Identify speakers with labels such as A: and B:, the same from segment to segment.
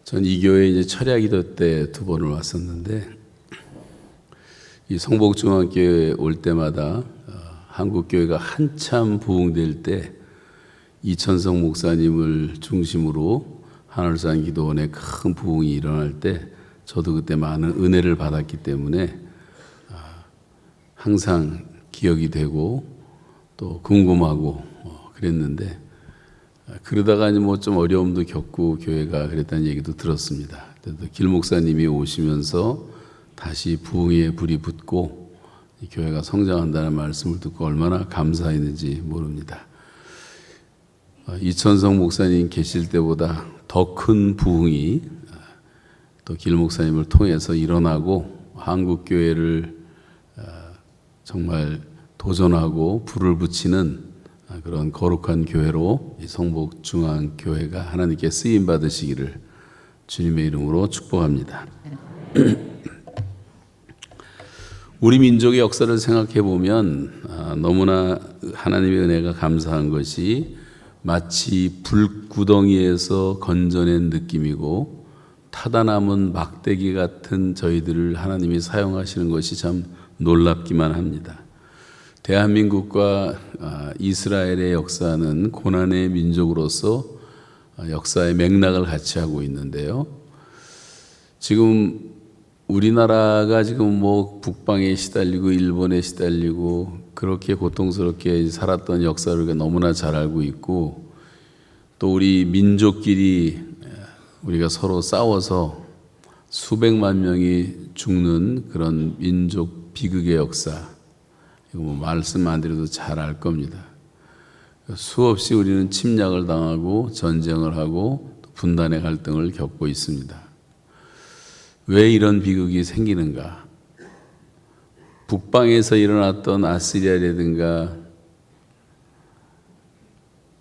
A: 전 이 교회 이제 철야기도 때 2번을 왔었는데, 이 성복중앙교회 올 때마다 한국교회가 한참 부흥될 때 이천성 목사님을 중심으로 하늘산 기도원에 큰 부흥이 일어날 때 저도 그때 많은 은혜를 받았기 때문에 항상 기억이 되고 또 궁금하고 그랬는데, 그러다가 뭐 좀 어려움도 겪고 교회가 그랬다는 얘기도 들었습니다. 그래도 길 목사님이 오시면서 다시 부흥의 불이 붙고 교회가 성장한다는 말씀을 듣고 얼마나 감사했는지 모릅니다. 이천성 목사님 계실 때보다 더 큰 부흥이 또 길 목사님을 통해서 일어나고 한국교회를 정말 도전하고 불을 붙이는 그런 거룩한 교회로 성복중앙교회가 하나님께 쓰임 받으시기를 주님의 이름으로 축복합니다. 우리 민족의 역사를 생각해 보면 너무나 하나님의 은혜가 감사한 것이 마치 불구덩이에서 건져낸 느낌이고, 타다 남은 막대기 같은 저희들을 하나님이 사용하시는 것이 참 놀랍기만 합니다. 대한민국과 이스라엘의 역사는 고난의 민족으로서 역사의 맥락을 같이 하고 있는데요. 지금 우리나라가 지금 뭐 북방에 시달리고 일본에 시달리고 그렇게 고통스럽게 살았던 역사를 우리가 너무나 잘 알고 있고, 또 우리 민족끼리 우리가 서로 싸워서 수백만 명이 죽는 그런 민족 비극의 역사, 이거 뭐 말씀 안 드려도 잘 알 겁니다. 수없이 우리는 침략을 당하고 전쟁을 하고 분단의 갈등을 겪고 있습니다. 왜 이런 비극이 생기는가? 북방에서 일어났던 아시리아라든가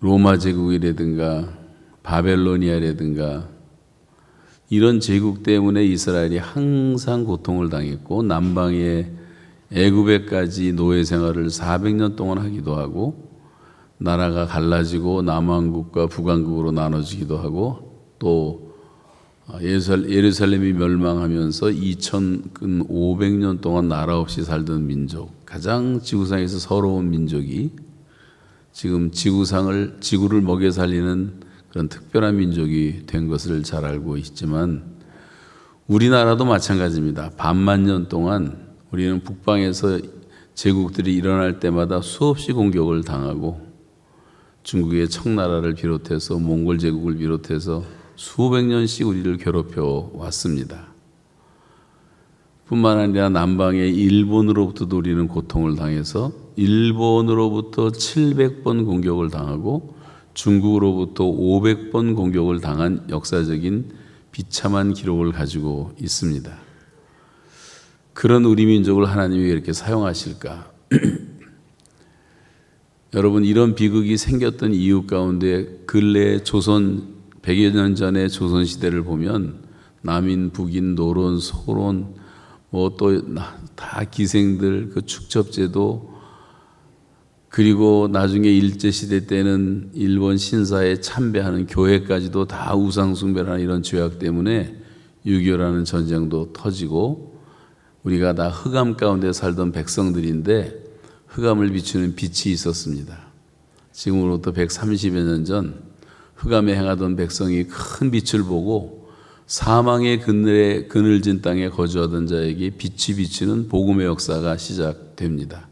A: 로마 제국이라든가 바벨로니아라든가 이런 제국 때문에 이스라엘이 항상 고통을 당했고, 남방의 애굽에까지 노예 생활을 400년 동안 하기도 하고, 나라가 갈라지고 남왕국과 북왕국으로 나눠지기도 하고, 또 예루살렘이 멸망하면서 2500년 동안 나라 없이 살던 민족, 가장 지구상에서 서러운 민족이 지금 지구를 먹여 살리는 그런 특별한 민족이 된 것을 잘 알고 있지만, 우리나라도 마찬가지입니다. 반만 년 동안 우리는 북방에서 제국들이 일어날 때마다 수없이 공격을 당하고, 중국의 청나라를 비롯해서 몽골 제국을 비롯해서 수백 년씩 우리를 괴롭혀 왔습니다. 뿐만 아니라 남방의 일본으로부터도 우리는 고통을 당해서 일본으로부터 700번 공격을 당하고 중국으로부터 500번 공격을 당한 역사적인 비참한 기록을 가지고 있습니다. 그런 우리 민족을 하나님이 왜 이렇게 사용하실까? 여러분, 이런 비극이 생겼던 이유 가운데 근래 조선 100여 년 전의 조선시대를 보면 남인, 북인, 노론, 소론, 뭐 또 다 기생들, 그 축첩제도, 그리고 나중에 일제시대 때는 일본 신사에 참배하는 교회까지도 다 우상숭배라는 이런 죄악 때문에 6.25라는 전쟁도 터지고, 우리가 다 흑암 가운데 살던 백성들인데 흑암을 비추는 빛이 있었습니다. 지금으로부터 130여 년 전 흑암에 행하던 백성이 큰 빛을 보고 사망의 그늘진 땅에 거주하던 자에게 빛이 비치는 복음의 역사가 시작됩니다.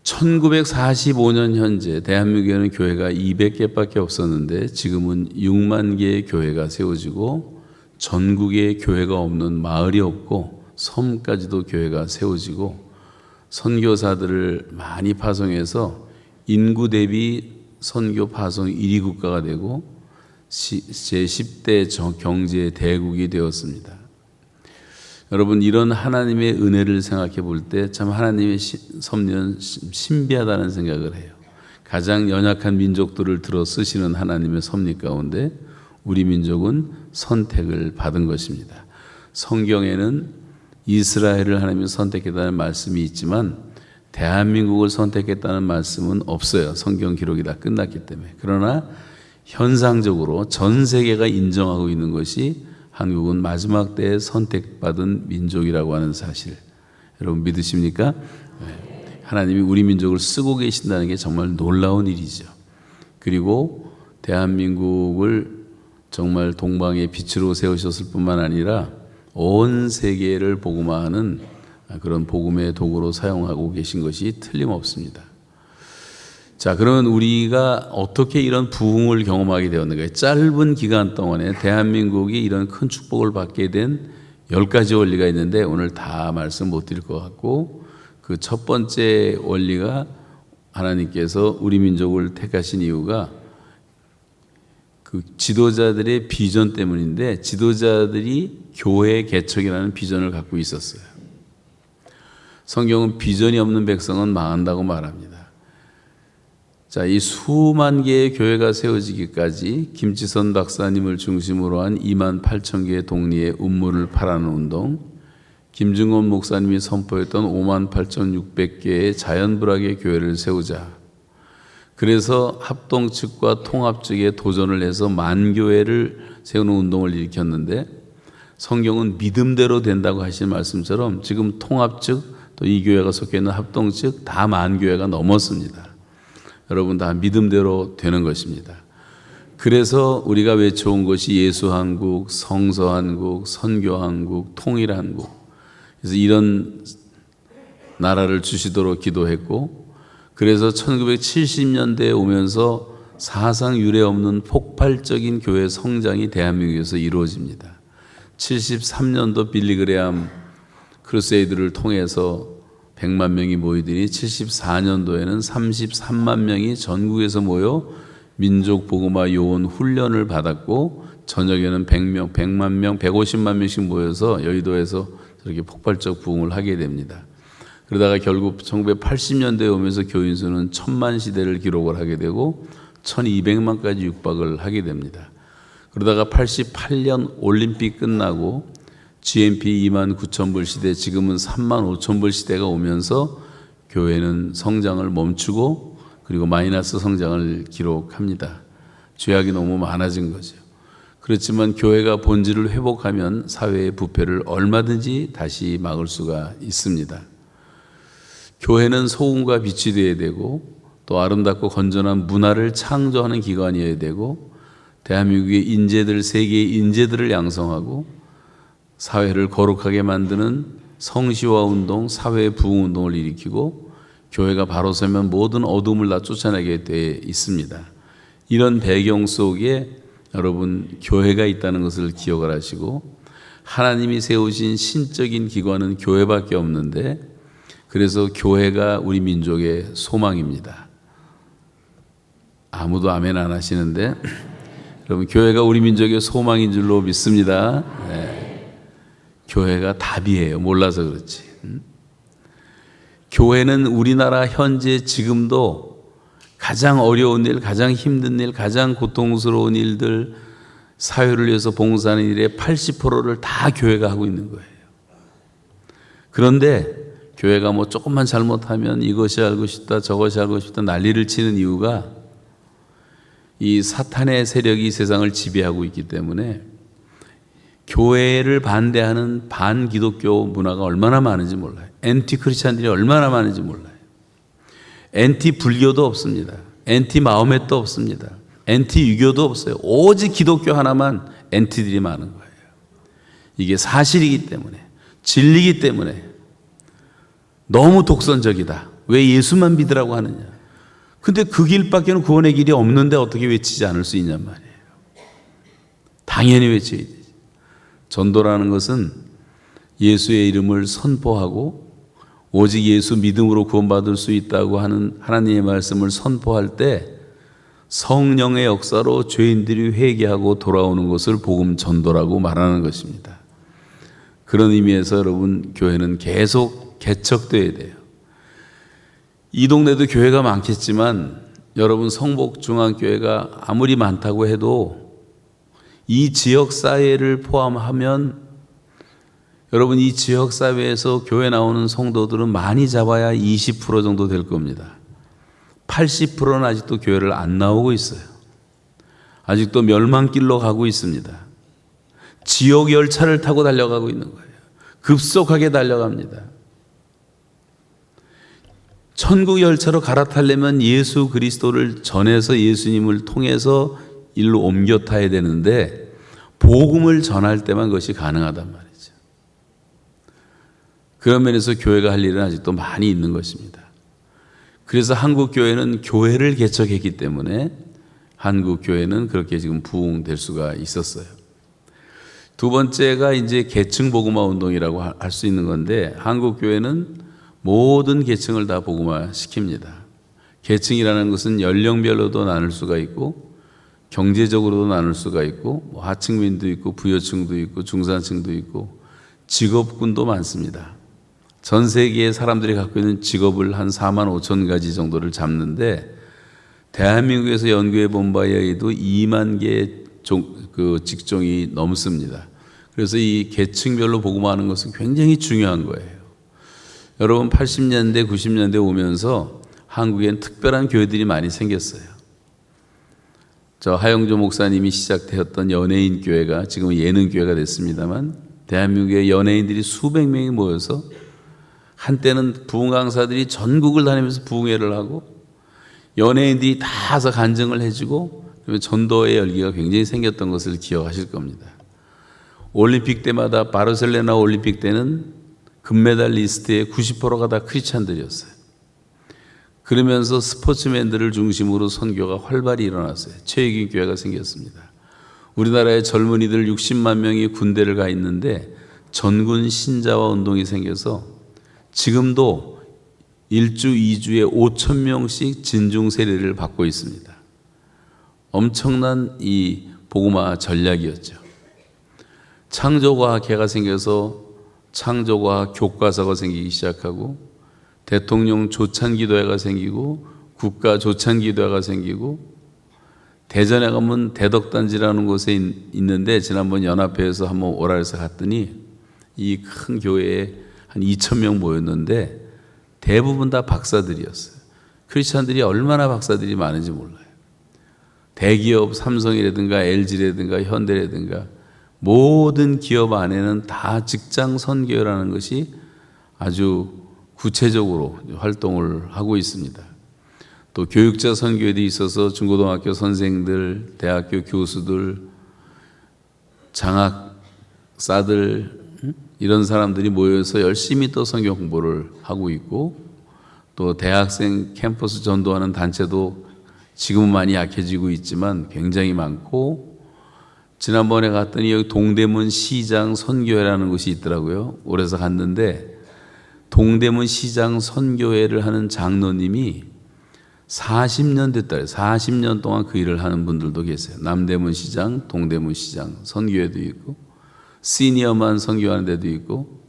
A: 1945년 현재 대한민국에는 교회가 200개밖에 없었는데 지금은 6만 개의 교회가 세워지고, 전국에 교회가 없는 마을이 없고 섬까지도 교회가 세워지고, 선교사들을 많이 파송해서 인구 대비 선교 파송 1위 국가가 되고 제10대 경제 대국이 되었습니다. 여러분, 이런 하나님의 은혜를 생각해 볼 때 참 하나님의 섭리는 신비하다는 생각을 해요. 가장 연약한 민족들을 들어 쓰시는 하나님의 섭리 가운데 우리 민족은 선택을 받은 것입니다. 성경에는 이스라엘을 하나님이 선택했다는 말씀이 있지만 대한민국을 선택했다는 말씀은 없어요. 성경 기록이 다 끝났기 때문에. 그러나 현상적으로 전 세계가 인정하고 있는 것이 한국은 마지막 때에 선택받은 민족이라고 하는 사실, 여러분 믿으십니까? 하나님이 우리 민족을 쓰고 계신다는 게 정말 놀라운 일이죠. 그리고 대한민국을 정말 동방의 빛으로 세우셨을 뿐만 아니라 온 세계를 복음화하는 그런 복음의 도구로 사용하고 계신 것이 틀림없습니다. 자, 그러면 우리가 어떻게 이런 부흥을 경험하게 되었는가? 짧은 기간 동안에 대한민국이 이런 큰 축복을 받게 된 10가지 원리가 있는데 오늘 다 말씀 못 드릴 것 같고, 그 첫 번째 원리가 하나님께서 우리 민족을 택하신 이유가 그 지도자들의 비전 때문인데, 지도자들이 교회 개척이라는 비전을 갖고 있었어요. 성경은 비전이 없는 백성은 망한다고 말합니다. 자, 이 수만 개의 교회가 세워지기까지 김지선 박사님을 중심으로 한 28,000개의 동리의 음모를 파라는 운동, 김증원 목사님이 선포했던 58,600개의 자연불학의 교회를 세우자. 그래서 합동 측과 통합 측에 도전을 해서 만교회를 세우는 운동을 일으켰는데, 성경은 믿음대로 된다고 하신 말씀처럼 지금 통합 측, 또 이 교회가 속해 있는 합동 측 다 만교회가 넘었습니다. 여러분 다 믿음대로 되는 것입니다. 그래서 우리가 외쳐온 것이 예수한국, 성서한국, 선교한국, 통일한국. 그래서 이런 나라를 주시도록 기도했고, 그래서 1970년대에 오면서 사상 유례 없는 폭발적인 교회 성장이 대한민국에서 이루어집니다. 73년도 빌리그레암 크루세이드를 통해서 100만 명이 모이더니 74년도에는 33만 명이 전국에서 모여 민족 복음화 요원 훈련을 받았고, 저녁에는 100명, 100만 명, 150만 명씩 모여서 여의도에서 저렇게 폭발적 부흥을 하게 됩니다. 그러다가 결국 1980년대에 오면서 교인 수는 1000만 시대를 기록을 하게 되고 1200만까지 육박을 하게 됩니다. 그러다가 88년 올림픽 끝나고 GNP 29,000불 시대, 지금은 35,000불 시대가 오면서 교회는 성장을 멈추고 그리고 마이너스 성장을 기록합니다. 죄악이 너무 많아진 거죠. 그렇지만 교회가 본질을 회복하면 사회의 부패를 얼마든지 다시 막을 수가 있습니다. 교회는 소금과 빛이 되어야 되고, 또 아름답고 건전한 문화를 창조하는 기관이어야 되고, 대한민국의 인재들, 세계의 인재들을 양성하고 사회를 거룩하게 만드는 성시화 운동, 사회 부흥 운동을 일으키고, 교회가 바로 서면 모든 어둠을 다 쫓아내게 돼 있습니다. 이런 배경 속에 여러분 교회가 있다는 것을 기억을 하시고, 하나님이 세우신 신적인 기관은 교회밖에 없는데, 그래서 교회가 우리 민족의 소망입니다. 아무도 아멘 안 하시는데 여러분, 교회가 우리 민족의 소망인 줄로 믿습니다. 네. 교회가 답이에요. 몰라서 그렇지. 교회는 우리나라 현재 지금도 가장 어려운 일, 가장 힘든 일, 가장 고통스러운 일들, 사회를 위해서 봉사하는 일의 80%를 다 교회가 하고 있는 거예요. 그런데 교회가 뭐 조금만 잘못하면 이것이 알고 싶다, 저것이 알고 싶다 난리를 치는 이유가 이 사탄의 세력이 세상을 지배하고 있기 때문에 교회를 반대하는 반기독교 문화가 얼마나 많은지 몰라요. 엔티 크리스찬들이 얼마나 많은지 몰라요. 엔티 불교도 없습니다. 엔티 마호멧도 없습니다. 엔티 유교도 없어요. 오직 기독교 하나만 엔티들이 많은 거예요. 이게 사실이기 때문에, 진리이기 때문에 너무 독선적이다. 왜 예수만 믿으라고 하느냐. 근데 그 길밖에는 구원의 길이 없는데 어떻게 외치지 않을 수 있냔 말이에요. 당연히 외쳐야 되지. 전도라는 것은 예수의 이름을 선포하고 오직 예수 믿음으로 구원받을 수 있다고 하는 하나님의 말씀을 선포할 때 성령의 역사로 죄인들이 회개하고 돌아오는 것을 복음 전도라고 말하는 것입니다. 그런 의미에서 여러분, 교회는 계속 개척돼야 돼요. 이 동네도 교회가 많겠지만 여러분, 성복중앙교회가 아무리 많다고 해도 이 지역사회를 포함하면 여러분, 이 지역사회에서 교회 나오는 성도들은 많이 잡아야 20% 정도 될 겁니다. 80%는 아직도 교회를 안 나오고 있어요. 아직도 멸망길로 가고 있습니다. 지옥 열차를 타고 달려가고 있는 거예요. 급속하게 달려갑니다. 천국 열차로 갈아타려면 예수 그리스도를 전해서 예수님을 통해서 일로 옮겨 타야 되는데 복음을 전할 때만 그것이 가능하단 말이죠. 그런 면에서 교회가 할 일은 아직도 많이 있는 것입니다. 그래서 한국 교회는 교회를 개척했기 때문에 한국 교회는 그렇게 지금 부흥될 수가 있었어요. 두 번째가 이제 계층 복음화 운동이라고 할 수 있는 건데 한국 교회는 모든 계층을 다 복음화 시킵니다. 계층이라는 것은 연령별로도 나눌 수가 있고 경제적으로도 나눌 수가 있고 하층민도 있고 부여층도 있고 중산층도 있고 직업군도 많습니다. 전 세계의 사람들이 갖고 있는 직업을 한 4만 5천 가지 정도를 잡는데 대한민국에서 연구해 본 바에 의해도 2만 개의 직종이 넘습니다. 그래서 이 계층별로 복음화하는 것은 굉장히 중요한 거예요. 여러분 80년대 90년대 오면서 한국엔 특별한 교회들이 많이 생겼어요. 저 하영조 목사님이 시작되었던 연예인 교회가 지금 예능 교회가 됐습니다만 대한민국의 연예인들이 수백 명이 모여서 한때는 부흥 강사들이 전국을 다니면서 부흥회를 하고 연예인들이 다 와서 간증을 해주고 전도의 열기가 굉장히 생겼던 것을 기억하실 겁니다. 올림픽 때마다 바르셀로나 올림픽 때는 금메달리스트의 90%가 다 크리스찬들이었어요. 그러면서 스포츠맨들을 중심으로 선교가 활발히 일어났어요. 최익인 교회가 생겼습니다. 우리나라의 젊은이들 60만 명이 군대를 가 있는데 전군 신자와 운동이 생겨서 지금도 1주, 2주에 5천 명씩 진중 세례를 받고 있습니다. 엄청난 이 복음화 전략이었죠. 창조과학회가 생겨서 창조과학 교과서가 생기기 시작하고 대통령 조찬기도회가 생기고 국가 조찬기도회가 생기고 대전에 가면 대덕단지라는 곳에 있는데 지난번 연합회에서 한번 오라 해서 갔더니 이 큰 교회에 한 2천 명 모였는데 대부분 다 박사들이었어요. 크리스찬들이 얼마나 박사들이 많은지 몰라요. 대기업 삼성이라든가 LG라든가 현대라든가 모든 기업 안에는 다 직장 선교라는 것이 아주 구체적으로 활동을 하고 있습니다. 또 교육자 선교에도 있어서 중고등학교 선생들, 대학교 교수들, 장학사들 이런 사람들이 모여서 열심히 또 선교 공부를 하고 있고 또 대학생 캠퍼스 전도하는 단체도 지금은 많이 약해지고 있지만 굉장히 많고 지난번에 갔더니 여기 동대문 시장 선교회라는 곳이 있더라고요. 올해서 갔는데 동대문 시장 선교회를 하는 장로님이 40년 됐다. 40년 동안 그 일을 하는 분들도 계세요. 남대문 시장, 동대문 시장 선교회도 있고 시니어만 선교하는 데도 있고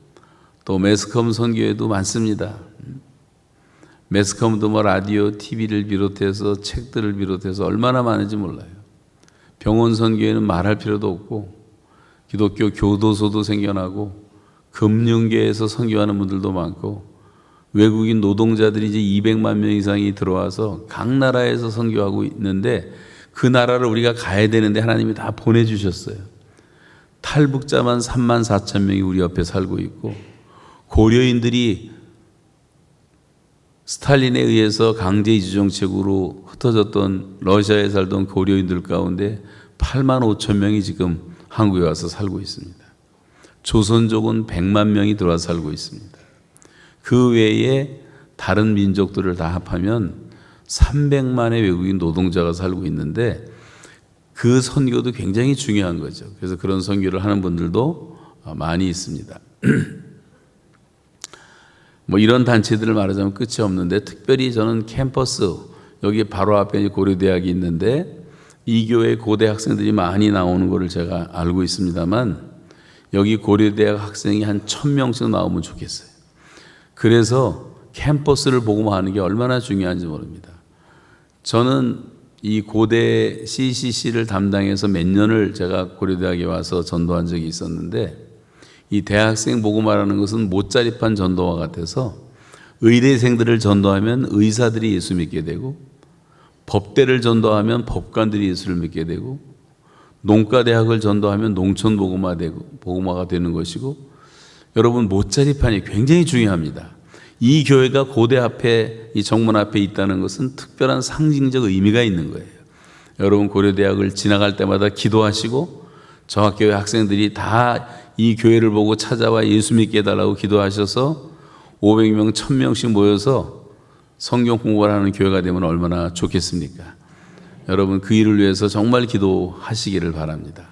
A: 또 매스컴 선교회도 많습니다. 매스컴도 뭐 라디오, TV를 비롯해서 책들을 비롯해서 얼마나 많은지 몰라요. 병원 선교회는 말할 필요도 없고 기독교 교도소도 생겨나고 금융계에서 선교하는 분들도 많고 외국인 노동자들이 이제 200만 명 이상이 들어와서 각 나라에서 선교하고 있는데 그 나라를 우리가 가야 되는데 하나님이 다 보내주셨어요. 탈북자만 3만 4천 명이 우리 옆에 살고 있고 고려인들이 스탈린에 의해서 강제 이주 정책으로 흩어졌던 러시아에 살던 고려인들 가운데 8만 5천 명이 지금 한국에 와서 살고 있습니다. 조선족은 100만 명이 들어와 살고 있습니다. 그 외에 다른 민족들을 다 합하면 300만의 외국인 노동자가 살고 있는데 그 선교도 굉장히 중요한 거죠. 그래서 그런 선교를 하는 분들도 많이 있습니다. 뭐 이런 단체들을 말하자면 끝이 없는데 특별히 저는 캠퍼스 여기 바로 앞에 고려대학이 있는데 이 교회 고대 학생들이 많이 나오는 것을 제가 알고 있습니다만 여기 고려대학 학생이 한 1,000명씩 나오면 좋겠어요. 그래서 캠퍼스를 복음화하는 게 얼마나 중요한지 모릅니다. 저는 이 고대 CCC를 담당해서 몇 년을 제가 고려대학에 와서 전도한 적이 있었는데 이 대학생 복음화라는 것은 못자립한 전도와 같아서 의대생들을 전도하면 의사들이 예수 믿게 되고 법대를 전도하면 법관들이 예수를 믿게 되고 농가대학을 전도하면 농촌 복음화가 되는 것이고, 여러분 못자리판이 굉장히 중요합니다. 이 교회가 고대 앞에, 이 정문 앞에 있다는 것은 특별한 상징적 의미가 있는 거예요. 여러분 고려대학을 지나갈 때마다 기도하시고, 저 학교의 학생들이 다 이 교회를 보고 찾아와 예수 믿게 해달라고 기도하셔서 500명, 1000명씩 모여서 성경 공부를 하는 교회가 되면 얼마나 좋겠습니까? 여러분 그 일을 위해서 정말 기도하시기를 바랍니다.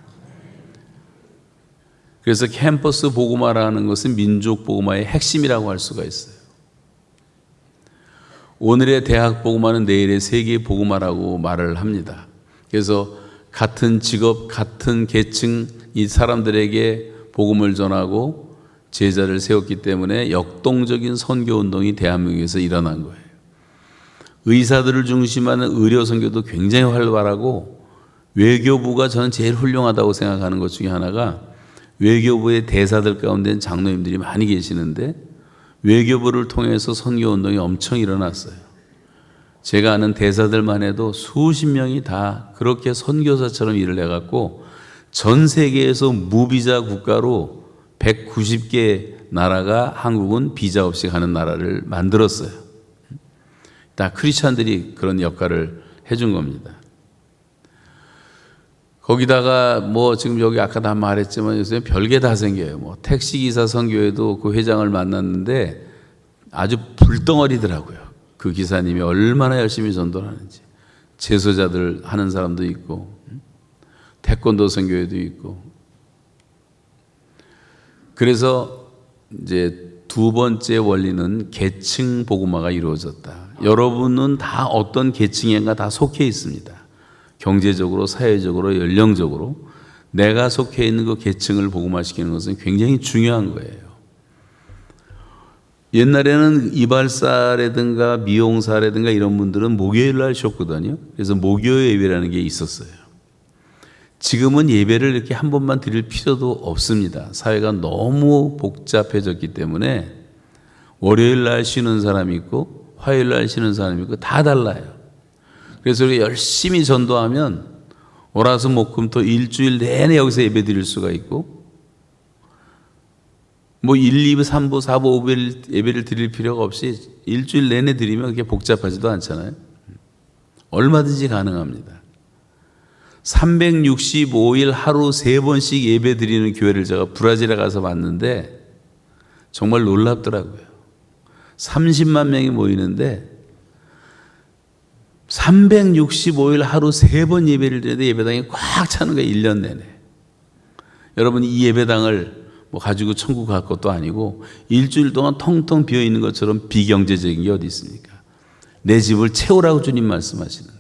A: 그래서 캠퍼스 복음화라는 것은 민족 복음화의 핵심이라고 할 수가 있어요. 오늘의 대학 복음화는 내일의 세계 복음화라고 말을 합니다. 그래서 같은 직업, 같은 계층 이 사람들에게 복음을 전하고 제자를 세웠기 때문에 역동적인 선교운동이 대한민국에서 일어난 거예요. 의사들을 중심하는 의료 선교도 굉장히 활발하고, 외교부가 저는 제일 훌륭하다고 생각하는 것 중에 하나가, 외교부의 대사들 가운데는 장로님들이 많이 계시는데 외교부를 통해서 선교운동이 엄청 일어났어요. 제가 아는 대사들만 해도 수십 명이 다 그렇게 선교사처럼 일을 해갖고 전 세계에서 무비자 국가로 190개 나라가 한국은 비자 없이 가는 나라를 만들었어요. 다 크리스찬들이 그런 역할을 해준 겁니다. 거기다가 뭐 지금 여기 아까 다 말했지만 요새 별게 다 생겨요. 뭐 택시기사 선교회도 그 회장을 만났는데 아주 불덩어리더라고요. 그 기사님이 얼마나 열심히 전도를 하는지. 재소자들 하는 사람도 있고, 태권도 선교회도 있고. 그래서 이제 두 번째 원리는 계층 복음화가 이루어졌다. 여러분은 다 어떤 계층인가 다 속해 있습니다. 경제적으로, 사회적으로, 연령적으로 내가 속해 있는 그 계층을 복음화시키는 것은 굉장히 중요한 거예요. 옛날에는 이발사라든가 미용사라든가 이런 분들은 목요일 날 쉬었거든요. 그래서 목요 예배라는 게 있었어요. 지금은 예배를 이렇게 한 번만 드릴 필요도 없습니다. 사회가 너무 복잡해졌기 때문에 월요일 날 쉬는 사람이 있고 화요일 날 쉬는 사람이 있고 다 달라요. 그래서 우리가 열심히 전도하면 월화수목금 일주일 내내 여기서 예배 드릴 수가 있고, 뭐 1, 2부, 3부, 4부, 5부 예배를 드릴 필요가 없이 일주일 내내 드리면 그게 복잡하지도 않잖아요. 얼마든지 가능합니다. 365일 하루 3번씩 예배 드리는 교회를 제가 브라질에 가서 봤는데 정말 놀랍더라고요. 30만 명이 모이는데 365일 하루 3번 예배를 드리는데 예배당이 꽉 차는 거예요. 1년 내내. 여러분 이 예배당을 뭐 가지고 천국 갈 것도 아니고 일주일 동안 텅텅 비어 있는 것처럼 비경제적인 게 어디 있습니까? 내 집을 채우라고 주님 말씀하시는데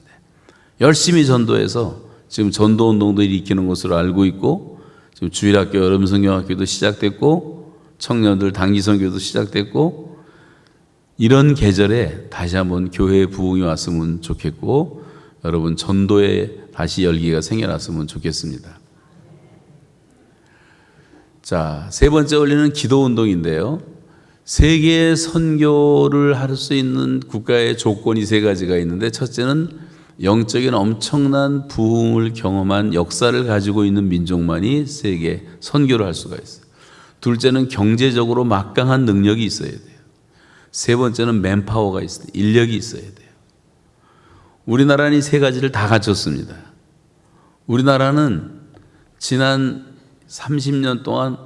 A: 열심히 전도해서 지금 전도운동도 일으키는 것으로 알고 있고, 지금 주일학교, 여름성경학교도 시작됐고, 청년들 단기선교도 시작됐고, 이런 계절에 다시 한번 교회의 부흥이 왔으면 좋겠고, 여러분 전도에 다시 열기가 생겨났으면 좋겠습니다. 자, 세 번째 원리는 기도운동인데요. 세계 선교를 할 수 있는 국가의 조건이 3가지가 있는데, 첫째는 영적인 엄청난 부흥을 경험한 역사를 가지고 있는 민족만이 세계 선교를 할 수가 있어요. 둘째는 경제적으로 막강한 능력이 있어야 돼요. 세 번째는 맨파워가 있어야 돼요. 인력이 있어야 돼요. 우리나라는 이 3가지를 다 갖췄습니다. 우리나라는 지난 30년 동안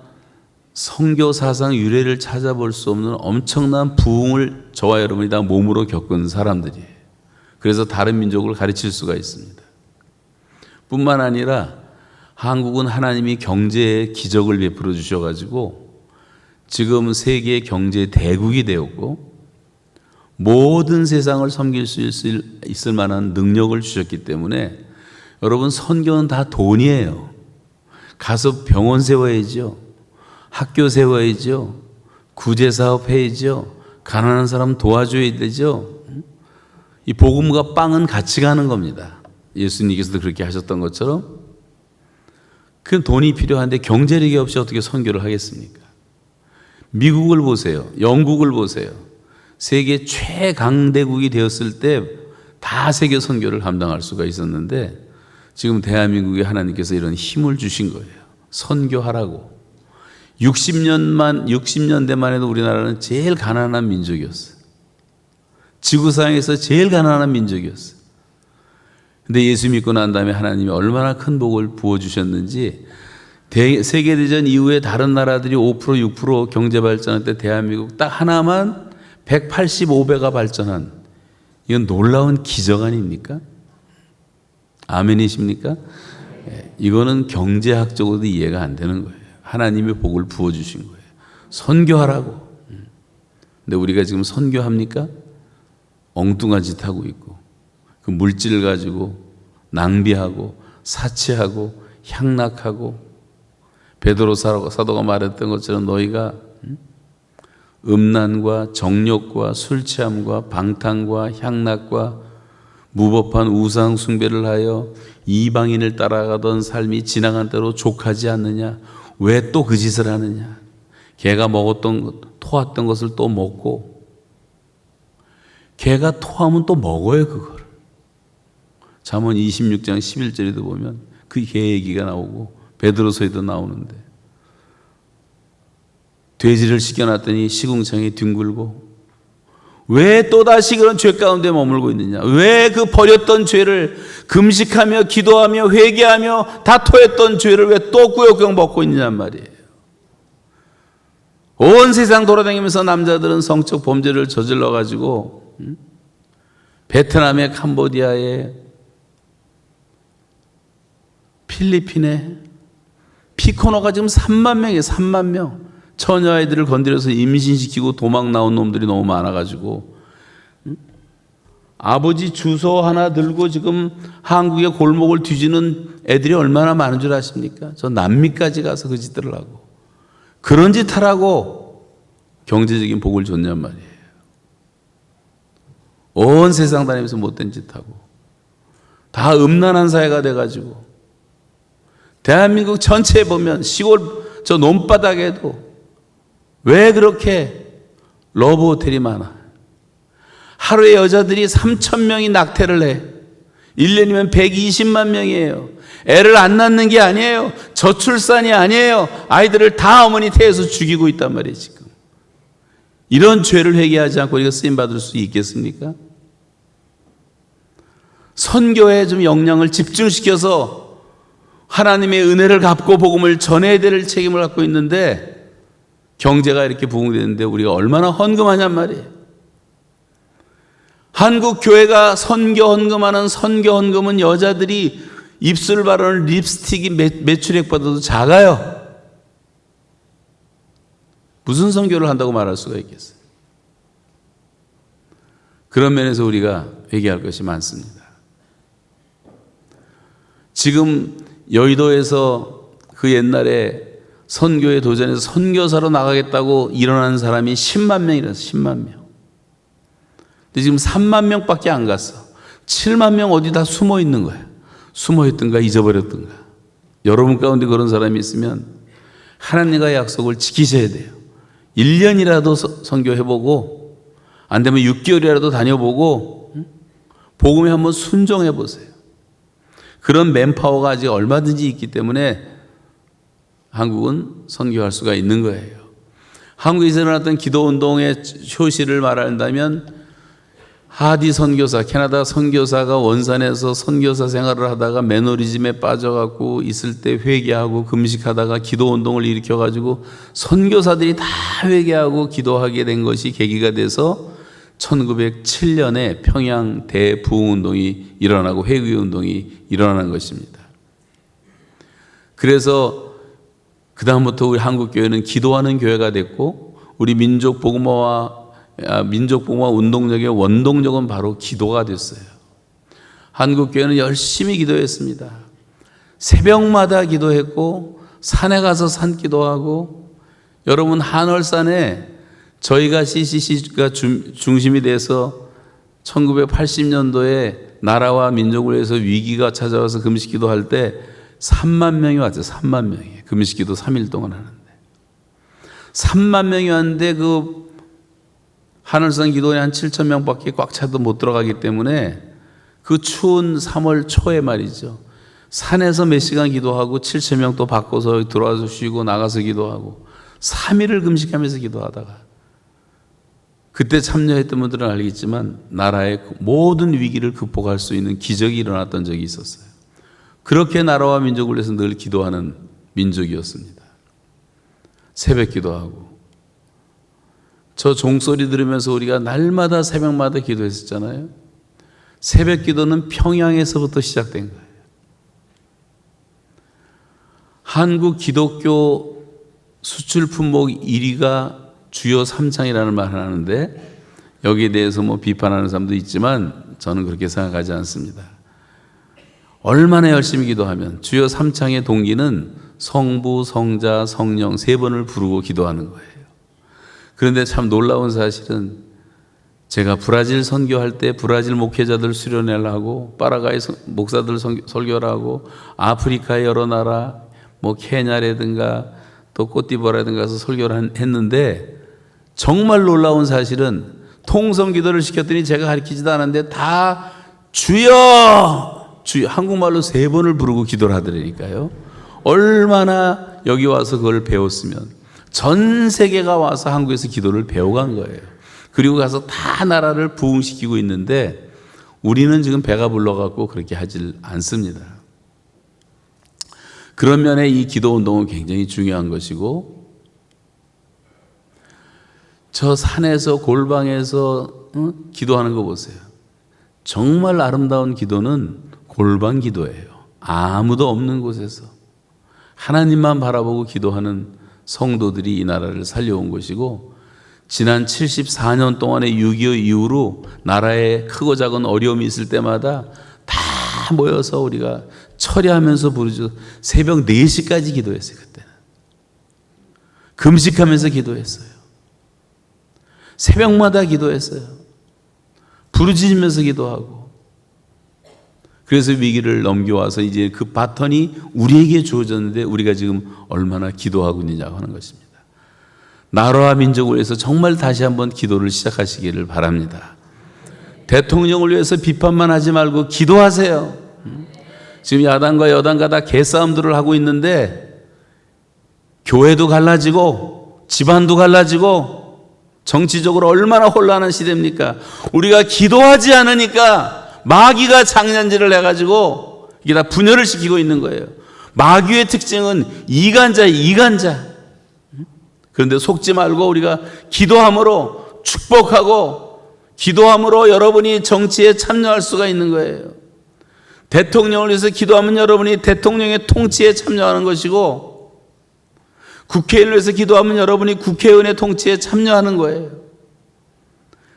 A: 선교 사상 유래를 찾아볼 수 없는 엄청난 부흥을 저와 여러분이 다 몸으로 겪은 사람들이에요. 그래서 다른 민족을 가르칠 수가 있습니다. 뿐만 아니라 한국은 하나님이 경제에 기적을 베풀어 주셔가지고 지금 세계 경제 대국이 되었고, 모든 세상을 섬길 수 있을 만한 능력을 주셨기 때문에 여러분 선교는 다 돈이에요. 가서 병원 세워야죠. 학교 세워야죠. 구제사업 해야죠. 가난한 사람 도와줘야 되죠. 이 복음과 빵은 같이 가는 겁니다. 예수님께서도 그렇게 하셨던 것처럼. 그 돈이 필요한데 경제력이 없이 어떻게 선교를 하겠습니까? 미국을 보세요. 영국을 보세요. 세계 최강대국이 되었을 때 다 세계 선교를 감당할 수가 있었는데 지금 대한민국에 하나님께서 이런 힘을 주신 거예요. 선교하라고. 60년대만 해도 우리나라는 제일 가난한 민족이었어요. 지구상에서 제일 가난한 민족이었어요. 근데 예수 믿고 난 다음에 하나님이 얼마나 큰 복을 부어주셨는지, 세계대전 이후에 다른 나라들이 5%, 6% 경제 발전할 때 대한민국 딱 하나만 185배가 발전한, 이건 놀라운 기적 아닙니까? 아멘이십니까? 이거는 경제학적으로도 이해가 안 되는 거예요. 하나님의 복을 부어주신 거예요. 선교하라고. 근데 우리가 지금 선교합니까? 엉뚱한 짓 하고 있고, 그 물질을 가지고 낭비하고 사치하고 향락하고, 베드로 사도가 말했던 것처럼 너희가 음란과 정욕과 술 취함과 방탕과 향락과 무법한 우상 숭배를 하여 이방인을 따라가던 삶이 지나간 대로 족하지 않느냐? 왜 또 그 짓을 하느냐? 개가 토했던 것을 또 먹고, 개가 토하면 또 먹어요, 그걸. 잠언 26장 11절에도 보면 그 개 얘기가 나오고, 베드로서에도 나오는데, 돼지를 시켜놨더니 시궁창에 뒹굴고, 왜 또다시 그런 죄 가운데 머물고 있느냐? 왜 그 버렸던 죄를 금식하며 기도하며 회개하며 다 토했던 죄를 왜 또 꾸역꾸역 먹고 있느냔 말이에요. 온 세상 돌아다니면서 남자들은 성적 범죄를 저질러 가지고 베트남에, 캄보디아에, 필리핀에 피코노가 지금 3만 명이에요. 3만 명. 처녀아이들을 건드려서 임신시키고 도망 나온 놈들이 너무 많아가지고, 아버지 주소 하나 들고 지금 한국의 골목을 뒤지는 애들이 얼마나 많은 줄 아십니까? 저 남미까지 가서 그 짓들을 하고, 그런 짓 하라고 경제적인 복을 줬냔 말이에요. 온 세상 다니면서 못된 짓 하고, 다 음란한 사회가 돼가지고, 대한민국 전체에 보면 시골 저 논바닥에도 왜 그렇게 러브 호텔이 많아? 하루에 여자들이 3,000명이 낙태를 해. 1년이면 120만 명이에요. 애를 안 낳는 게 아니에요. 저출산이 아니에요. 아이들을 다 어머니 태에서 죽이고 있단 말이에요, 지금. 이런 죄를 회개하지 않고 우리가 쓰임받을 수 있겠습니까? 선교에 좀 역량을 집중시켜서 하나님의 은혜를 갚고 복음을 전해야 될 책임을 갖고 있는데, 경제가 이렇게 부흥되는데 우리가 얼마나 헌금하냔 말이에요. 한국 교회가 선교 헌금하는 선교 헌금은 여자들이 입술 바르는 립스틱이 매출액보다도 작아요. 무슨 선교를 한다고 말할 수가 있겠어요? 그런 면에서 우리가 회개할 것이 많습니다. 지금 여의도에서 그 옛날에 선교에 도전해서 선교사로 나가겠다고 일어난 사람이 10만 명이라서 10만 명. 근데 지금 3만 명밖에 안 갔어. 7만 명 어디 다 숨어 있는 거야. 숨어 있든가 잊어버렸든가. 여러분 가운데 그런 사람이 있으면 하나님과의 약속을 지키셔야 돼요. 1년이라도 선교해보고, 안 되면 6개월이라도 다녀보고, 복음에 한번 순종해 보세요. 그런 맨파워가 아직 얼마든지 있기 때문에 한국은 선교할 수가 있는 거예요. 한국에서 일어났던 기도운동의 효시를 말한다면, 하디 선교사, 캐나다 선교사가 원산에서 선교사 생활을 하다가 매너리즘에 빠져갖고 있을 때 회개하고 금식하다가 기도운동을 일으켜가지고 선교사들이 다 회개하고 기도하게 된 것이 계기가 돼서 1907년에 평양 대부흥운동이 일어나고 회귀운동이 일어난 것입니다. 그래서 그 다음부터 우리 한국교회는 기도하는 교회가 됐고, 우리 민족복음화 운동력의 원동력은 바로 기도가 됐어요. 한국교회는 열심히 기도했습니다. 새벽마다 기도했고, 산에 가서 산기도하고, 여러분 한월산에 저희가 CCC가 중심이 돼서 1980년도에 나라와 민족을 위해서 위기가 찾아와서 금식기도 할 때 3만 명이 왔죠. 3만 명이. 금식기도 3일 동안 하는데 3만 명이 왔는데 그 하늘산 기도원에 한 7천 명밖에 꽉 차도 못 들어가기 때문에 그 추운 3월 초에 말이죠. 산에서 몇 시간 기도하고 7,000명 또 바꿔서 들어와서 쉬고 나가서 기도하고 3일을 금식하면서 기도하다가 그때 참여했던 분들은 알겠지만 나라의 모든 위기를 극복할 수 있는 기적이 일어났던 적이 있었어요. 그렇게 나라와 민족을 위해서 늘 기도하는 민족이었습니다. 새벽 기도하고 저 종소리 들으면서 우리가 날마다 새벽마다 기도했었잖아요. 새벽 기도는 평양에서부터 시작된 거예요. 한국 기독교 수출 품목 1위가 주요 3창이라는 말을 하는데 여기에 대해서 뭐 비판하는 사람도 있지만 저는 그렇게 생각하지 않습니다. 얼마나 열심히 기도하면 주요 3창의 동기는 성부, 성자, 성령 3번을 부르고 기도하는 거예요. 그런데 참 놀라운 사실은 제가 브라질 선교할 때 브라질 목회자들 수련회를 파라과이 목사들 설교를 하고 아프리카의 여러 나라 뭐 케냐라든가 또 côte-d'Ivoire라든가 가서 설교를 했는데 정말 놀라운 사실은 통성 기도를 시켰더니 제가 가르치지도 않았는데 다 주여 주여 한국말로 3번을 부르고 기도를 하더라니까요. 얼마나 여기 와서 그걸 배웠으면 전 세계가 와서 한국에서 기도를 배워간 거예요. 그리고 가서 다 나라를 부흥시키고 있는데 우리는 지금 배가 불러갖고 그렇게 하질 않습니다. 그런 면에 이 기도 운동은 굉장히 중요한 것이고 저 산에서 골방에서 기도하는 거 보세요. 정말 아름다운 기도는 골방 기도예요. 아무도 없는 곳에서 하나님만 바라보고 기도하는 성도들이 이 나라를 살려온 것이고 지난 74년 동안의 6.25 이후로 나라에 크고 작은 어려움이 있을 때마다 다 모여서 우리가 철야하면서 부르죠. 새벽 4시까지 기도했어요. 그때는 금식하면서 기도했어요. 새벽마다 기도했어요. 부르짖으면서 기도하고 그래서 위기를 넘겨와서 이제 그 바턴이 우리에게 주어졌는데 우리가 지금 얼마나 기도하고 있느냐고 하는 것입니다. 나라와 민족을 위해서 정말 다시 한번 기도를 시작하시기를 바랍니다. 대통령을 위해서 비판만 하지 말고 기도하세요. 지금 야당과 여당과 다 개싸움들을 하고 있는데 교회도 갈라지고 집안도 갈라지고 정치적으로 얼마나 혼란한 시대입니까? 우리가 기도하지 않으니까 마귀가 장난질을 해가지고 이게 다 분열을 시키고 있는 거예요. 마귀의 특징은 이간자. 그런데 속지 말고 우리가 기도함으로 축복하고 기도함으로 여러분이 정치에 참여할 수가 있는 거예요. 대통령을 위해서 기도하면 여러분이 대통령의 통치에 참여하는 것이고 국회의원을 위해서 기도하면 여러분이 국회의원의 통치에 참여하는 거예요.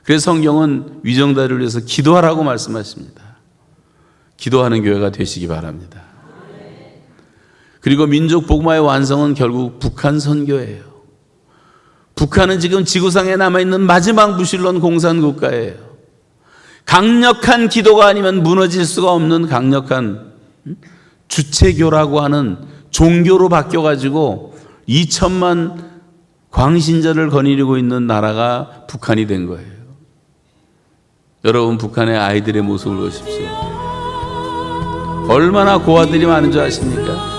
A: 그래서 성경은 위정자를 위해서 기도하라고 말씀하십니다. 기도하는 교회가 되시기 바랍니다. 그리고 민족 복음화의 완성은 결국 북한 선교예요. 북한은 지금 지구상에 남아있는 마지막 무신론 공산국가예요. 강력한 기도가 아니면 무너질 수가 없는 강력한 주체교라고 하는 종교로 바뀌어가지고 2천만 광신자를 거느리고 있는 나라가 북한이 된 거예요. 여러분 북한의 아이들의 모습을 보십시오. 얼마나 고아들이 많은 줄 아십니까?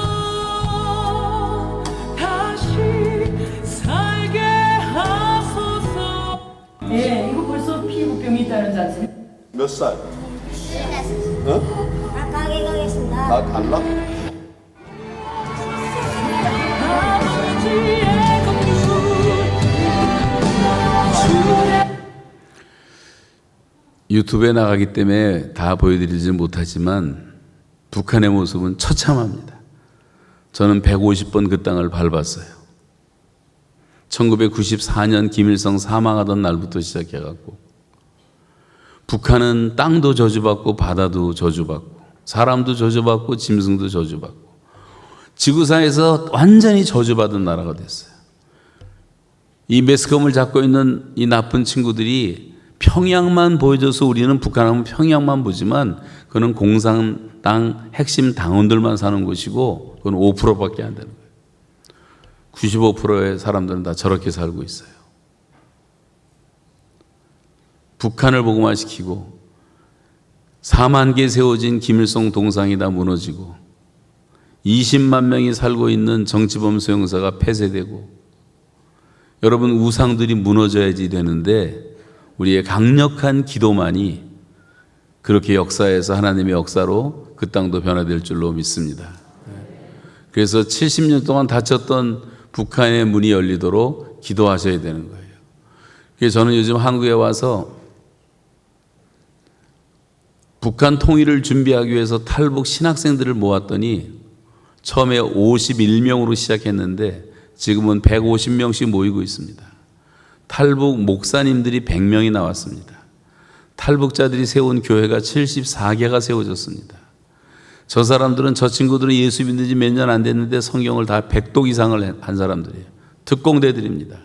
B: 네, 이거 벌써 피부병이 있다는 자체.
C: 몇 살? 어?
D: 가게 가겠습니다.
C: 나 갈라?
A: 유튜브에 나가기 때문에 다 보여드리지 못하지만 북한의 모습은 처참합니다. 저는 150번 그 땅을 밟았어요. 1994년 김일성 사망하던 날부터 시작해갖고 북한은 땅도 저주받고 바다도 저주받고 사람도 저주받고 짐승도 저주받고 지구상에서 완전히 저주받은 나라가 됐어요. 이 매스컴을 잡고 있는 이 나쁜 친구들이 평양만 보여줘서 우리는 북한하면 평양만 보지만 그건 공산당 핵심 당원들만 사는 곳이고 그건 5%밖에 안 되는 거예요. 95%의 사람들은 다 저렇게 살고 있어요. 북한을 복음화시키고 4만 개 세워진 김일성 동상이 다 무너지고 20만 명이 살고 있는 정치범 수용소가 폐쇄되고, 여러분 우상들이 무너져야지 되는데 우리의 강력한 기도만이 그렇게 역사에서 하나님의 역사로 그 땅도 변화될 줄로 믿습니다. 그래서 70년 동안 닫혔던 북한의 문이 열리도록 기도하셔야 되는 거예요. 그래서 저는 요즘 한국에 와서 북한 통일을 준비하기 위해서 탈북 신학생들을 모았더니 처음에 51명으로 시작했는데 지금은 150명씩 모이고 있습니다. 탈북 목사님들이 100명이 나왔습니다. 탈북자들이 세운 교회가 74개가 세워졌습니다. 저 사람들은, 저 친구들은 예수 믿는 지 몇 년 안 됐는데 성경을 다 100독 이상을 한 사람들이에요. 특공대들입니다.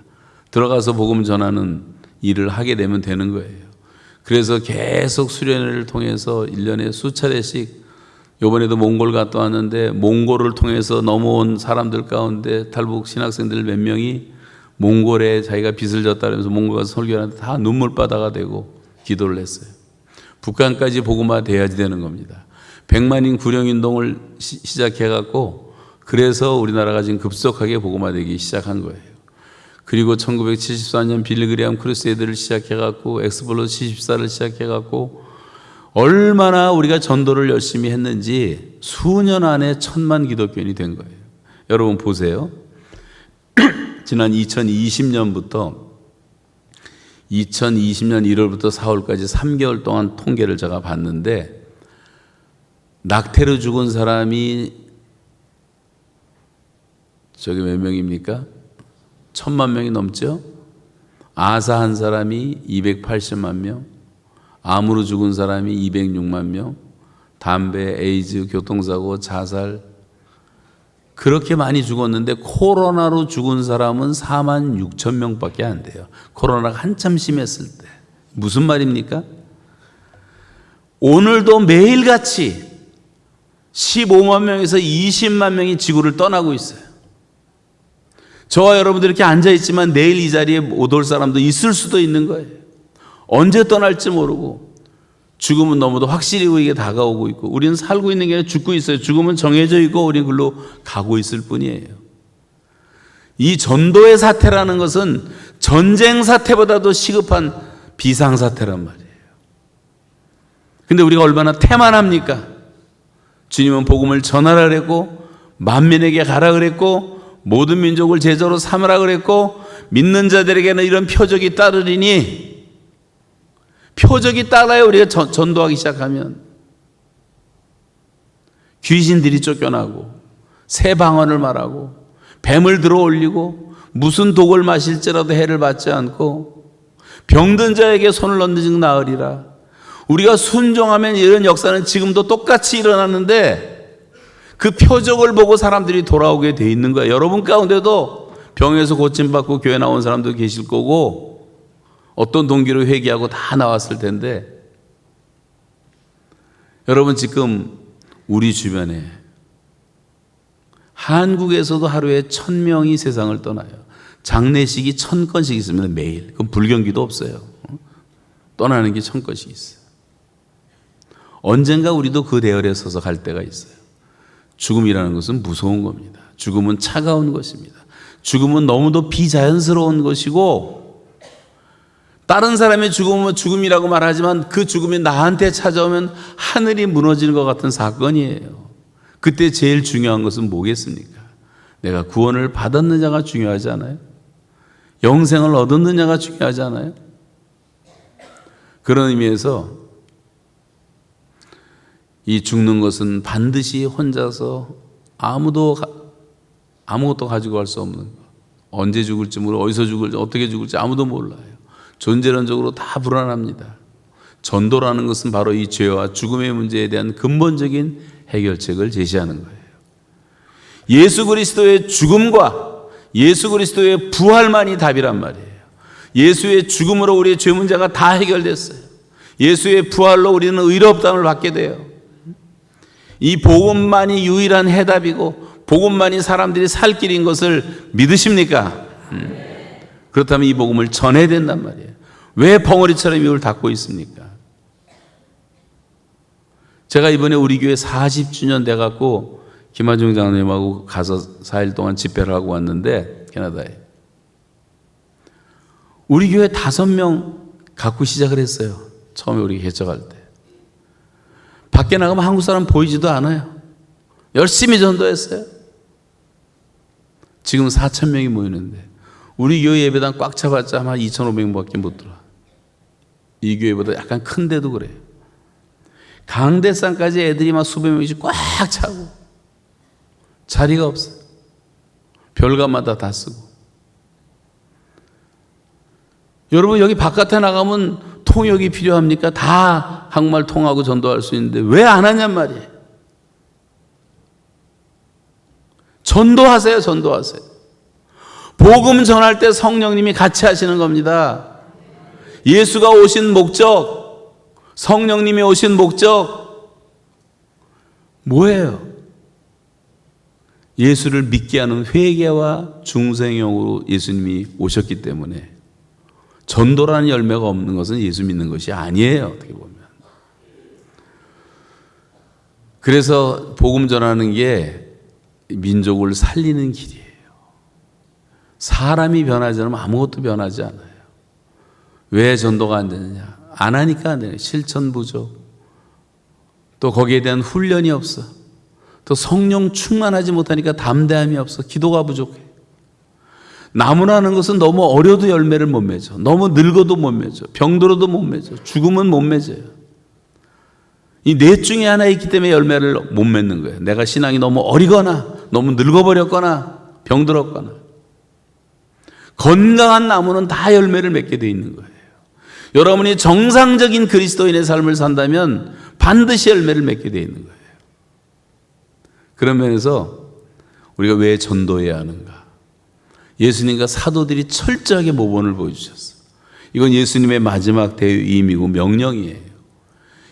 A: 들어가서 복음 전하는 일을 하게 되면 되는 거예요. 그래서 계속 수련회를 통해서 1년에 수차례씩, 이번에도 몽골 갔다 왔는데 몽골을 통해서 넘어온 사람들 가운데 탈북 신학생들 몇 명이 몽골에 자기가 빚을 졌다 그러면서 몽골 가서 설교하는데 다 눈물바다가 되고 기도를 했어요. 북한까지 복음화 돼야지 되는 겁니다. 100만인 구령운동을 시작해갖고 그래서 우리나라가 지금 급속하게 복음화되기 시작한 거예요. 그리고 1974년 빌리그리암 크루세이드를 시작해갖고 엑스플로러 74를 시작해갖고 얼마나 우리가 전도를 열심히 했는지 수년 안에 1000만 기독교인이 된 거예요. 여러분 보세요. 지난 2020년부터 2020년 1월부터 4월까지 3개월 동안 통계를 제가 봤는데 낙태로 죽은 사람이 저기 몇 명입니까? 1000만 명이 넘죠? 아사한 사람이 280만 명, 암으로 죽은 사람이 206만 명, 담배, 에이즈, 교통사고, 자살, 그렇게 많이 죽었는데 코로나로 죽은 사람은 4만 6천 명밖에 안 돼요. 코로나가 한참 심했을 때. 무슨 말입니까? 오늘도 매일같이 15만 명에서 20만 명이 지구를 떠나고 있어요. 저와 여러분들 이렇게 앉아있지만 내일 이 자리에 못 올 사람도 있을 수도 있는 거예요. 언제 떠날지 모르고 죽음은 너무도 확실히 우리에게 다가오고 있고 우리는 살고 있는 게 아니라 죽고 있어요. 죽음은 정해져 있고 우리는 그걸로 가고 있을 뿐이에요. 이 전도의 사태라는 것은 전쟁 사태보다도 시급한 비상사태란 말이에요. 근데 우리가 얼마나 태만합니까? 주님은 복음을 전하라 그랬고 만민에게 가라 그랬고 모든 민족을 제자로 삼으라 그랬고 믿는 자들에게는 이런 표적이 따르리니, 표적이 따라야 우리가 전도하기 시작하면 귀신들이 쫓겨나고 새 방언을 말하고 뱀을 들어 올리고 무슨 독을 마실지라도 해를 받지 않고 병든 자에게 손을 얹는 즉 나으리라. 우리가 순종하면 이런 역사는 지금도 똑같이 일어났는데 그 표적을 보고 사람들이 돌아오게 돼 있는 거예요. 여러분 가운데도 병에서 고침받고 교회 나온 사람도 계실 거고 어떤 동기로 회개하고 다 나왔을 텐데, 여러분 지금 우리 주변에 한국에서도 하루에 1000명이 세상을 떠나요. 장례식이 1000건씩 있습니다. 매일. 그럼 불경기도 없어요. 떠나는 게 1000건씩 있어요. 언젠가 우리도 그 대열에 서서 갈 때가 있어요. 죽음이라는 것은 무서운 겁니다. 죽음은 차가운 것입니다. 죽음은 너무도 비자연스러운 것이고, 다른 사람의 죽음은 죽음이라고 말하지만 그 죽음이 나한테 찾아오면 하늘이 무너지는 것 같은 사건이에요. 그때 제일 중요한 것은 뭐겠습니까? 내가 구원을 받았느냐가 중요하지 않아요? 영생을 얻었느냐가 중요하지 않아요? 그런 의미에서 이 죽는 것은 반드시 혼자서 아무것도 가지고 갈 수 없는 것. 언제 죽을지 모르고 어디서 죽을지 어떻게 죽을지 아무도 몰라요. 존재론적으로 다 불안합니다. 전도라는 것은 바로 이 죄와 죽음의 문제에 대한 근본적인 해결책을 제시하는 거예요. 예수 그리스도의 죽음과 예수 그리스도의 부활만이 답이란 말이에요. 예수의 죽음으로 우리의 죄 문제가 다 해결됐어요. 예수의 부활로 우리는 의롭다함을 받게 돼요. 이 복음만이 유일한 해답이고 복음만이 사람들이 살 길인 것을 믿으십니까? 그렇다면 이 복음을 전해야 된단 말이에요. 왜 벙어리처럼 입을 닫고 있습니까? 제가 이번에 우리 교회 40주년 돼갖고 김하중 장로님하고 가서 4일 동안 집회를 하고 왔는데 캐나다에 우리 교회 5명 갖고 시작을 했어요. 처음에 우리 개척할 때. 밖에 나가면 한국 사람 보이지도 않아요. 열심히 전도했어요. 지금 4,000명이 모이는데 우리 교회 예배당 꽉 차봤자 아마 2,500명밖에 못 들어와. 이 교회보다 약간 큰데도 그래요. 강대산까지 애들이 막 수백 명씩 꽉 차고 자리가 없어요. 별관마다 다 쓰고. 여러분 여기 바깥에 나가면 통역이 필요합니까? 다 한국말 통하고 전도할 수 있는데 왜 안 하냔 말이에요. 전도하세요. 전도하세요. 복음 전할 때 성령님이 같이 하시는 겁니다. 예수가 오신 목적, 성령님이 오신 목적 뭐예요? 예수를 믿게 하는 회개와 중생용으로 예수님이 오셨기 때문에 전도라는 열매가 없는 것은 예수 믿는 것이 아니에요. 어떻게 보면. 그래서 복음 전하는 게 민족을 살리는 길이에요. 사람이 변하지 않으면 아무것도 변하지 않아요. 왜 전도가 안 되느냐? 안 하니까 안 되는 실천 부족. 또 거기에 대한 훈련이 없어. 또 성령 충만하지 못하니까 담대함이 없어. 기도가 부족해. 나무라는 것은 너무 어려도 열매를 못 맺어. 너무 늙어도 못 맺어. 병들어도 못 맺어. 죽으면 못 맺어요. 이 넷 중에 하나 있기 때문에 열매를 못 맺는 거예요. 내가 신앙이 너무 어리거나 너무 늙어버렸거나 병들었거나. 건강한 나무는 다 열매를 맺게 돼 있는 거예요. 여러분이 정상적인 그리스도인의 삶을 산다면 반드시 열매를 맺게 돼 있는 거예요. 그런 면에서 우리가 왜 전도해야 하는가? 예수님과 사도들이 철저하게 모범을 보여주셨어요. 이건 예수님의 마지막 대위임이고 명령이에요.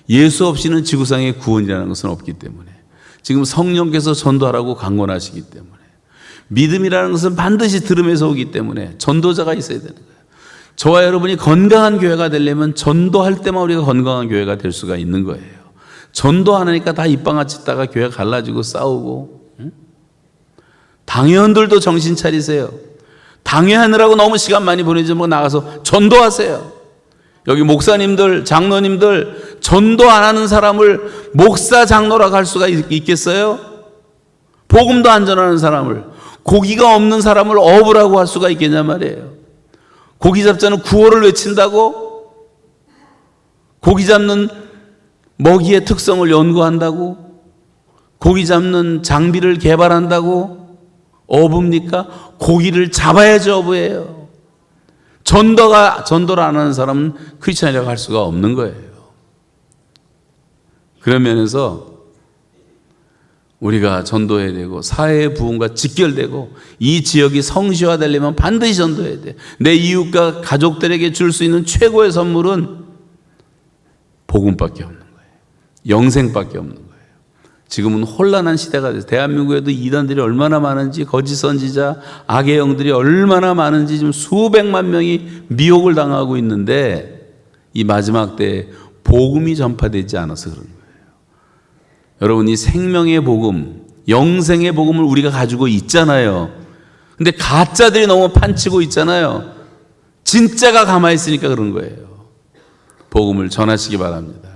A: 예수 없이는 지구상에 구원이라는 것은 없기 때문에, 지금 성령께서 전도하라고 강권하시기 때문에, 믿음이라는 것은 반드시 들음에서 오기 때문에 전도자가 있어야 되는 거예요. 저와 여러분이 건강한 교회가 되려면 전도할 때만 우리가 건강한 교회가 될 수가 있는 거예요. 전도 안 하니까 다 입방아치 다가 교회 갈라지고 싸우고. 당회원들도 정신 차리세요. 당회하느라고 너무 시간 많이 보내지 말고 나가서 전도하세요. 여기 목사님들, 장로님들 전도 안 하는 사람을 목사, 장로라고 할 수가 있겠어요? 복음도 안 전하는 사람을, 고기가 없는 사람을 어부라고 할 수가 있겠냐 말이에요. 고기 잡자는 구호를 외친다고? 고기 잡는 먹이의 특성을 연구한다고? 고기 잡는 장비를 개발한다고? 어부입니까? 고기를 잡아야지 어부예요. 전도를 안 하는 사람은 크리스찬이라고 할 수가 없는 거예요. 그런 면에서 우리가 전도해야 되고 사회의 부흥과 직결되고 이 지역이 성시화되려면 반드시 전도해야 돼. 내 이웃과 가족들에게 줄 수 있는 최고의 선물은 복음밖에 없는 거예요. 영생밖에 없는 거예요. 지금은 혼란한 시대가 돼서 대한민국에도 이단들이 얼마나 많은지, 거짓 선지자, 악의 영들이 얼마나 많은지 지금 수백만 명이 미혹을 당하고 있는데 이 마지막 때에 복음이 전파되지 않아서 그런 거예요. 여러분, 이 생명의 복음, 영생의 복음을 우리가 가지고 있잖아요. 근데 가짜들이 너무 판치고 있잖아요. 진짜가 가만히 있으니까 그런 거예요. 복음을 전하시기 바랍니다.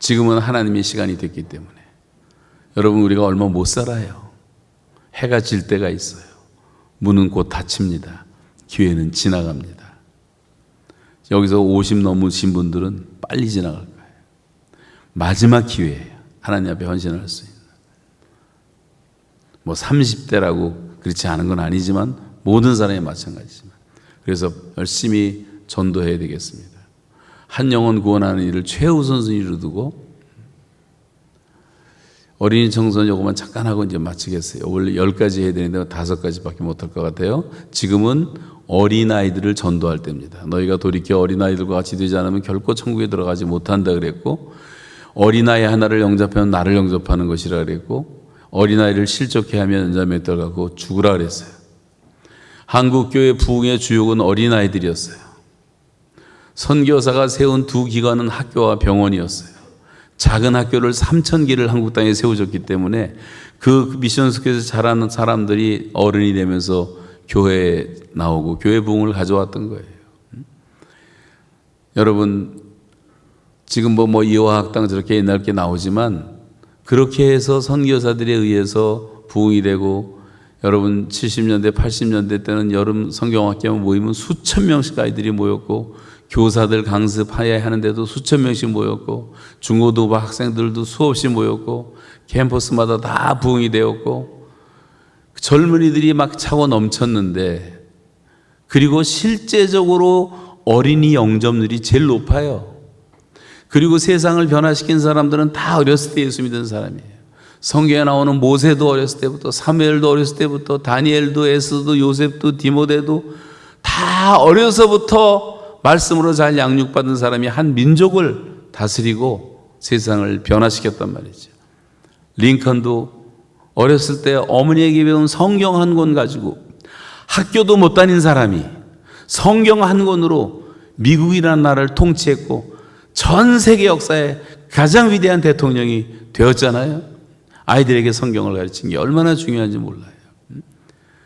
A: 지금은 하나님의 시간이 됐기 때문에 여러분, 우리가 얼마 못 살아요. 해가 질 때가 있어요. 문은 곧 닫힙니다. 기회는 지나갑니다. 여기서 50 넘으신 분들은 빨리 지나갈 거예요. 마지막 기회예요. 하나님 앞에 헌신할 수 있는. 뭐 30대라고 그렇지 않은 건 아니지만 모든 사람이 마찬가지지만, 그래서 열심히 전도해야 되겠습니다. 한 영혼 구원하는 일을 최우선순위로 두고, 어린이 청소년 요거만 잠깐 하고 이제 마치겠어요. 원래 10가지 해야 되는데 5가지밖에 못할 것 같아요. 지금은 어린아이들을 전도할 때입니다. 너희가 돌이켜 어린아이들과 같이 되지 않으면 결코 천국에 들어가지 못한다 그랬고, 어린아이 하나를 영접하면 나를 영접하는 것이라 그랬고, 어린아이를 실족해 하면 연자매에 들어가고 죽으라 그랬어요. 한국교회 부흥의 주역은 어린아이들이었어요. 선교사가 세운 두 기관은 학교와 병원이었어요. 작은 학교를 3,000개를 한국 땅에 세워줬기 때문에 그 미션 스쿨에서 자라는 사람들이 어른이 되면서 교회에 나오고 교회 부흥을 가져왔던 거예요. 여러분, 지금 뭐 이화학당 저렇게 옛날 게 나오지만 그렇게 해서 선교사들에 의해서 부흥이 되고, 여러분 70년대 80년대 때는 여름 성경학교 모이면 수천 명씩 아이들이 모였고, 교사들 강습해야 하는데도 수천 명씩 모였고, 중고등부 학생들도 수없이 모였고, 캠퍼스마다 다 부흥이 되었고, 젊은이들이 막 차고 넘쳤는데, 그리고 실제적으로 어린이 영접률이 제일 높아요. 그리고 세상을 변화시킨 사람들은 다 어렸을 때 예수 믿은 사람이에요. 성경에 나오는 모세도 어렸을 때부터, 사무엘도 어렸을 때부터, 다니엘도, 에스도, 요셉도, 디모데도 다 어려서부터 말씀으로 잘 양육받은 사람이 한 민족을 다스리고 세상을 변화시켰단 말이죠. 링컨도 어렸을 때 어머니에게 배운 성경 한 권 가지고 학교도 못 다닌 사람이 성경 한 권으로 미국이라는 나라를 통치했고 전 세계 역사에 가장 위대한 대통령이 되었잖아요. 아이들에게 성경을 가르친 게 얼마나 중요한지 몰라요.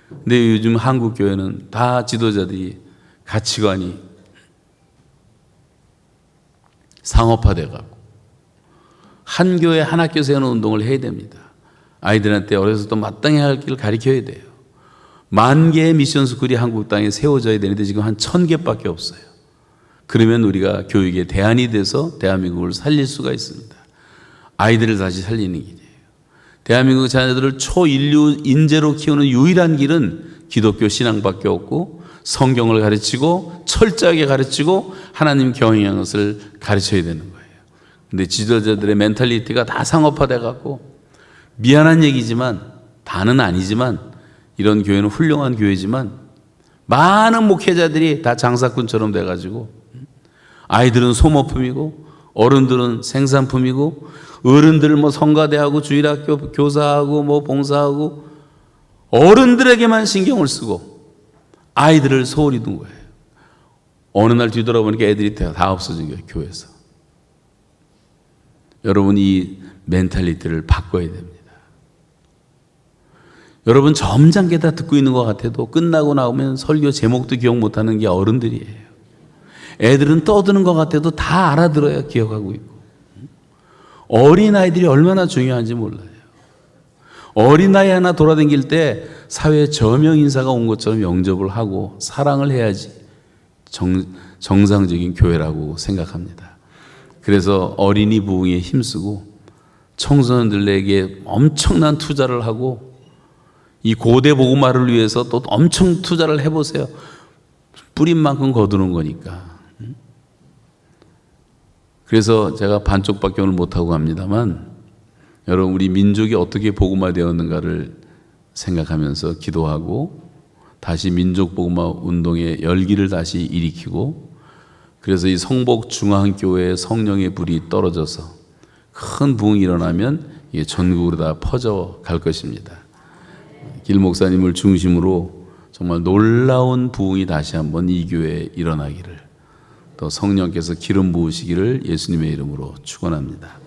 A: 근데 요즘 한국 교회는 다 지도자들이 가치관이 상업화돼 가고 한 교회 한 학교 세우는 운동을 해야 됩니다. 아이들한테 어려서부터 마땅히 할 길을 가르쳐야 돼요. 10,000개의 미션 스쿨이 한국 땅에 세워져야 되는데 지금 한 1,000개밖에 없어요. 그러면 우리가 교육의 대안이 돼서 대한민국을 살릴 수가 있습니다. 아이들을 다시 살리는 길이에요. 대한민국 자녀들을 초인류 인재로 키우는 유일한 길은 기독교 신앙밖에 없고, 성경을 가르치고 철저하게 가르치고 하나님 경영하는 것을 가르쳐야 되는 거예요. 근데 지도자들의 멘탈리티가 다 상업화돼 갖고, 미안한 얘기지만, 다는 아니지만, 이런 교회는 훌륭한 교회지만 많은 목회자들이 다 장사꾼처럼 돼가지고 아이들은 소모품이고 어른들은 생산품이고, 어른들 뭐 성가대하고 주일학교 교사하고 뭐 봉사하고 어른들에게만 신경을 쓰고 아이들을 소홀히 둔 거예요. 어느 날 뒤돌아보니까 애들이 다 없어진 거예요, 교회에서. 여러분, 이 멘탈리티를 바꿔야 됩니다. 여러분, 점잖게 다 듣고 있는 것 같아도 끝나고 나오면 설교 제목도 기억 못하는 게 어른들이에요. 애들은 떠드는 것 같아도 다 알아들어야 기억하고 있고. 어린아이들이 얼마나 중요한지 몰라요. 어린아이 하나 돌아다닐 때 사회에 저명인사가 온 것처럼 영접을 하고 사랑을 해야지 정상적인 교회라고 생각합니다. 그래서 어린이 부흥에 힘쓰고 청소년들에게 엄청난 투자를 하고, 이 고대 복음화를 위해서 또 엄청 투자를 해보세요. 뿌린 만큼 거두는 거니까. 그래서 제가 반쪽밖에 오늘 못하고 합니다만, 여러분, 우리 민족이 어떻게 복음화 되었는가를 생각하면서 기도하고 다시 민족 복음화 운동의 열기를 다시 일으키고, 그래서 이 성복 중앙교회에 성령의 불이 떨어져서 큰 부흥이 일어나면 이게 전국으로 다 퍼져 갈 것입니다. 길 목사님을 중심으로 정말 놀라운 부흥이 다시 한번 이 교회에 일어나기를, 또 성령께서 기름 부으시기를 예수님의 이름으로 축원합니다.